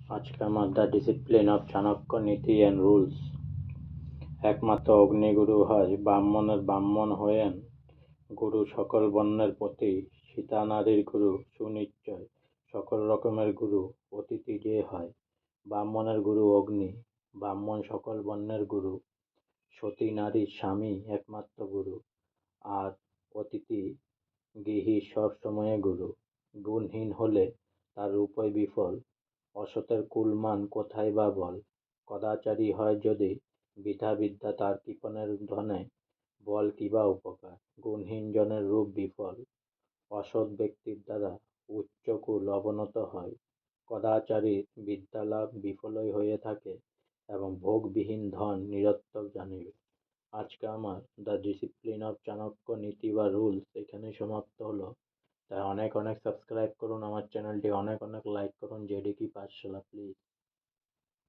আজকের the discipline of Chanakya নীতি and rules. একমাত্র অগ্নিগুরু হয় ব্রাহ্মণের ব্রাহ্মণ হয়েন গুরু, সকল বর্ণের প্রতি সীতানারীর গুরু সুনিশ্চয়, সকল রকমের গুরু অতিথি যে হয়। ব্রাহ্মণের গুরু অগ্নি, ব্রাহ্মণ সকল বর্ণের গুরু, সতী নারীর স্বামী একমাত্র গুরু, আর অতিথি গৃহী সব সময়ে গুরু। গুণহীন হলে তার রূপই বিফল, অসতের কুলমান কোথায় বা বল। কদাচারী হয় যদি বৃথা বিদ্যা, তার কৃপণের ধনে বল কিবা উপকার। গুণহীন জনের রূপ বিফল, অসৎ ব্যক্তির দ্বারা উচ্চকুল অবনত হয়। কদাচারীর বিদ্যালাভ বিফলই হয়ে থাকে এবং ভোগবিহীন ধন নিরর্থক জানিবে। আজকে আমার দ্য ডিসিপ্লিন অফ চাণক্য নীতি বা রুলস এখানেই সমাপ্ত হলো। তাই অনেক অনেক সাবস্ক্রাইব করুন আমার চ্যানেলটি, অনেক অনেক লাইক করুন। জেডিকি পাঠশালা প্লিজ।